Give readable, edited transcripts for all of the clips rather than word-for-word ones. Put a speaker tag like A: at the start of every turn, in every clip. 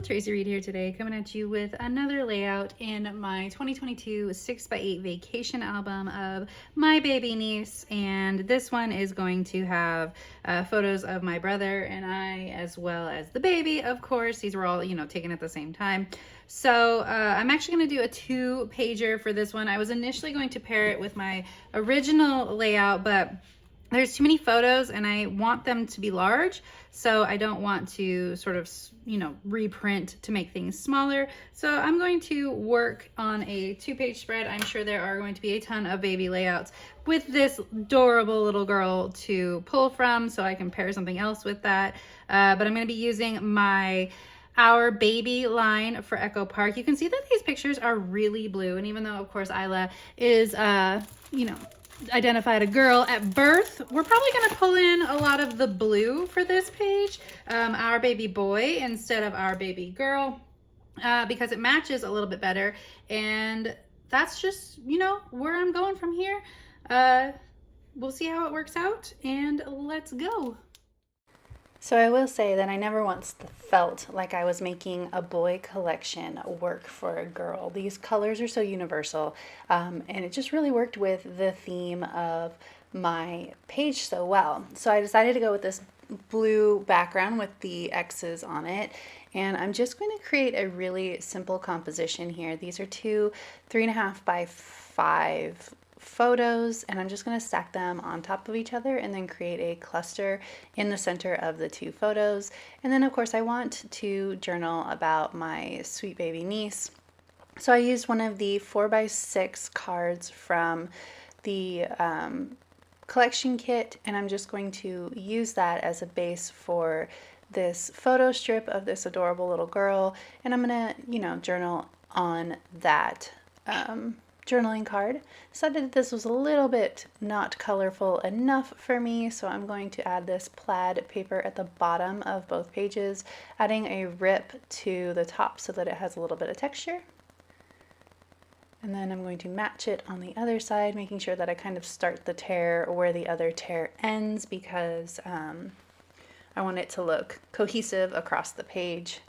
A: Tracy Reed here today, coming at you with another layout in my 2022 6x8 vacation album of my baby niece. And this one is going to have photos of my brother and I, as well as the baby, of course. These were all, taken at the same time. So I'm actually going to do a 2-pager for this one. I was initially going to pair it with my original layout, but there's too many photos and I want them to be large, so I don't want to sort of, reprint to make things smaller. So I'm going to work on a 2-page spread. I'm sure there are going to be a ton of baby layouts with this adorable little girl to pull from, so I can pair something else with that. But I'm going to be using my Our Baby line for Echo Park. You can see that these pictures are really blue, and even though, of course, Isla is, identified a girl at birth, we're probably going to pull in a lot of the blue for this page, Our Baby Boy instead of Our Baby Girl, because it matches a little bit better. And that's just, where I'm going from here. We'll see how it works out, and let's go. So I will say that I never once felt like I was making a boy collection work for a girl. These colors are so universal, and it just really worked with the theme of my page so well. So I decided to go with this blue background with the X's on it, and I'm just going to create a really simple composition here. These are two 3.5 by 5 photos, and I'm just going to stack them on top of each other and then create a cluster in the center of the 2 photos. And then of course I want to journal about my sweet baby niece. So I used one of the 4x6 cards from the collection kit, and I'm just going to use that as a base for this photo strip of this adorable little girl, and I'm gonna journal on that journaling card. Decided that this was a little bit not colorful enough for me, so I'm going to add this plaid paper at the bottom of both pages, adding a rip to the top so that it has a little bit of texture. And then I'm going to match it on the other side, making sure that I kind of start the tear where the other tear ends, because I want it to look cohesive across the page.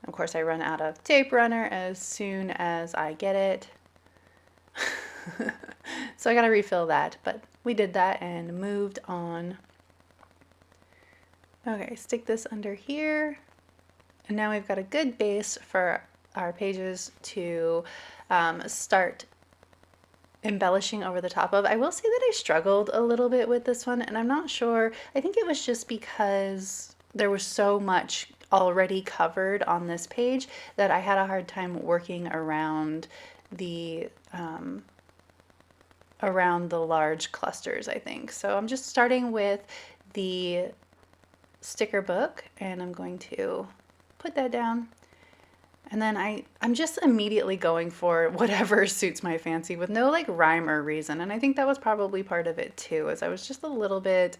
A: Of course, I run out of tape runner as soon as I get it. So I gotta refill that, but we did that and moved on. Okay, stick this under here, and now we've got a good base for our pages to start embellishing over the top of. I will say that I struggled a little bit with this one, and I'm not sure. I think it was just because there was so much already covered on this page that I had a hard time working around the large clusters, I think. So I'm just starting with the sticker book, and I'm going to put that down. And then I'm just immediately going for whatever suits my fancy with no like rhyme or reason. And I think that was probably part of it too, as I was just a little bit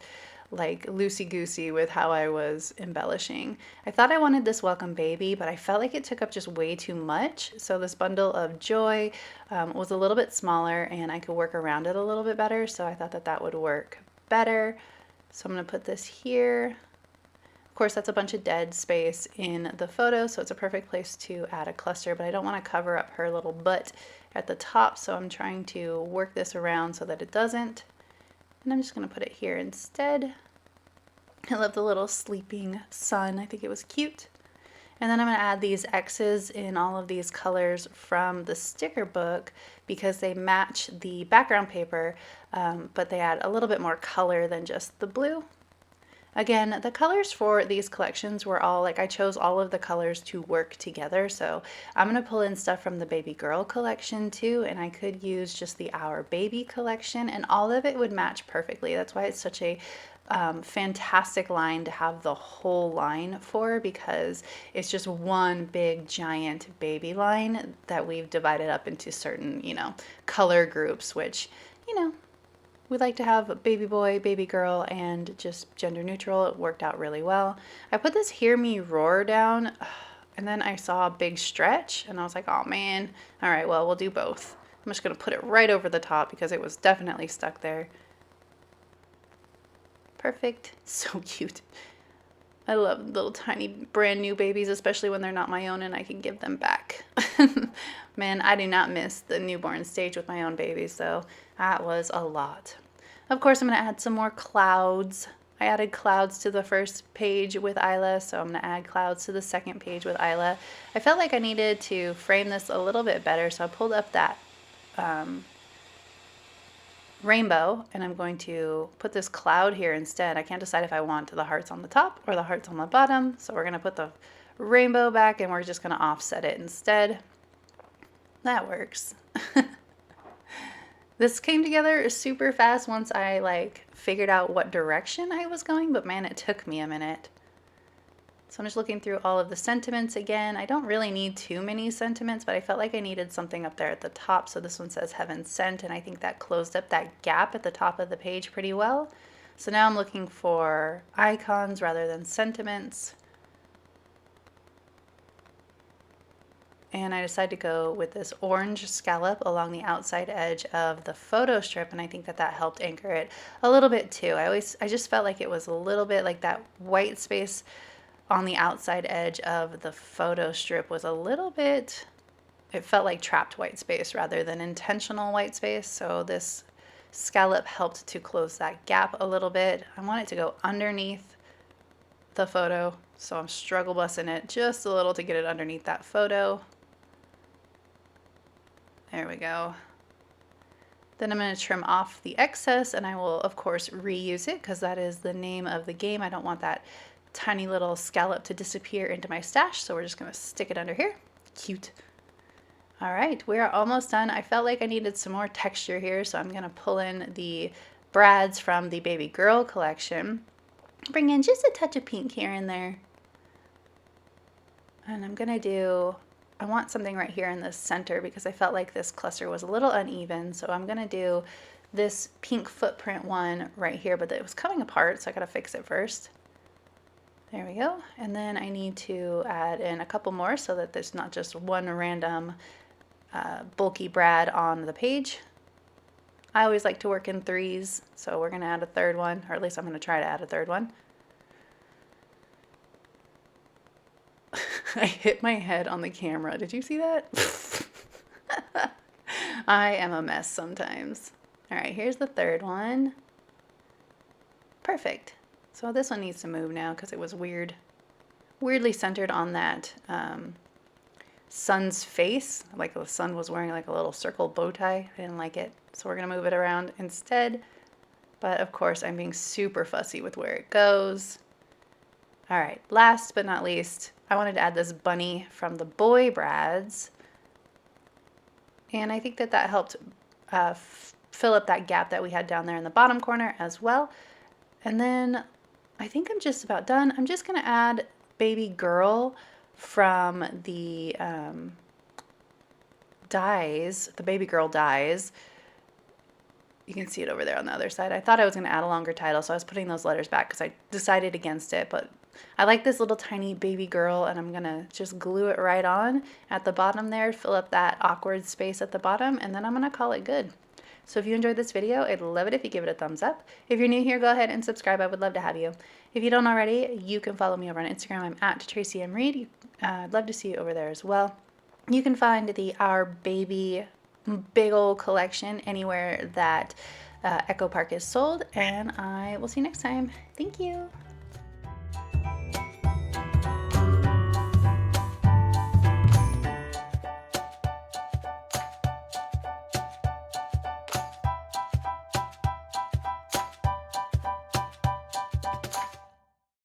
A: like loosey-goosey with how I was embellishing. I thought I wanted this welcome baby, but I felt like it took up just way too much. So this bundle of joy was a little bit smaller, and I could work around it a little bit better. So I thought that that would work better. So I'm gonna put this here. Of course, that's a bunch of dead space in the photo, so it's a perfect place to add a cluster, but I don't want to cover up her little butt at the top, so I'm trying to work this around so that it doesn't. And I'm just going to put it here instead. I love the little sleeping sun. I think it was cute. And then I'm going to add these X's in all of these colors from the sticker book because they match the background paper, but they add a little bit more color than just the blue. Again, the colors for these collections were all like, I chose all of the colors to work together. So I'm going to pull in stuff from the baby girl collection too, and I could use just the Our Baby collection, and all of it would match perfectly. That's why it's such a fantastic line to have the whole line for, because it's just one big giant baby line that we've divided up into certain, color groups, which, we like to have baby boy, baby girl, and just gender neutral. It worked out really well. I put this Hear Me Roar down, and then I saw a big stretch, and I was like, oh man, all right, well, we'll do both. I'm just gonna put it right over the top because it was definitely stuck there. Perfect, so cute. I love little tiny brand new babies, especially when they're not my own and I can give them back. Man, I do not miss the newborn stage with my own babies, so that was a lot. Of course, I'm going to add some more clouds. I added clouds to the first page with Isla, so I'm going to add clouds to the second page with Isla. I felt like I needed to frame this a little bit better, so I pulled up that rainbow, and I'm going to put this cloud here instead. I can't decide if I want the hearts on the top or the hearts on the bottom, so we're going to put the rainbow back and we're just going to offset it instead. That works. This came together super fast once I figured out what direction I was going, but man, it took me a minute. So I'm just looking through all of the sentiments again. I don't really need too many sentiments, but I felt like I needed something up there at the top. So this one says Heaven Sent, and I think that closed up that gap at the top of the page pretty well. So now I'm looking for icons rather than sentiments. And I decided to go with this orange scallop along the outside edge of the photo strip, and I think that helped anchor it a little bit too. I just felt like it was a little bit like that white space on the outside edge of the photo strip was a little bit, it felt like trapped white space rather than intentional white space. So this scallop helped to close that gap a little bit. I want it to go underneath the photo, so I'm struggle bussing it just a little to get it underneath that photo. There we go. Then I'm going to trim off the excess, and I will of course reuse it because that is the name of the game. I don't want that tiny little scallop to disappear into my stash, so we're just going to stick it under here. Cute. All right, we are almost done. I felt like I needed some more texture here, so I'm going to pull in the brads from the baby girl collection. Bring in just a touch of pink here and there. And I'm going to do, I want something right here in the center because I felt like this cluster was a little uneven, so I'm going to do this pink footprint one right here, but it was coming apart, so I got to fix it first. There we go. And then I need to add in a couple more so that there's not just one random bulky brad on the page. I always like to work in threes, so we're going to add a third one, or at least I'm going to try to add a third one. I hit my head on the camera. Did you see that? I am a mess sometimes. All right, here's the third one. Perfect. So this one needs to move now because it was weirdly centered on that sun's face. Like the sun was wearing like a little circle bow tie. I didn't like it. So we're going to move it around instead. But of course, I'm being super fussy with where it goes. All right, last but not least, I wanted to add this bunny from the boy brads. And I think that helped fill up that gap that we had down there in the bottom corner as well. And then I think I'm just about done. I'm just going to add baby girl from the dies, the baby girl dies. You can see it over there on the other side. I thought I was going to add a longer title, so I was putting those letters back because I decided against it. But I like this little tiny baby girl, and I'm going to just glue it right on at the bottom there, fill up that awkward space at the bottom, and then I'm going to call it good. So if you enjoyed this video, I'd love it if you give it a thumbs up. If you're new here, go ahead and subscribe. I would love to have you. If you don't already, you can follow me over on Instagram. I'm at Traci M. Reed. I'd love to see you over there as well. You can find the Our Baby big old collection anywhere that Echo Park is sold, and I will see you next time. Thank you.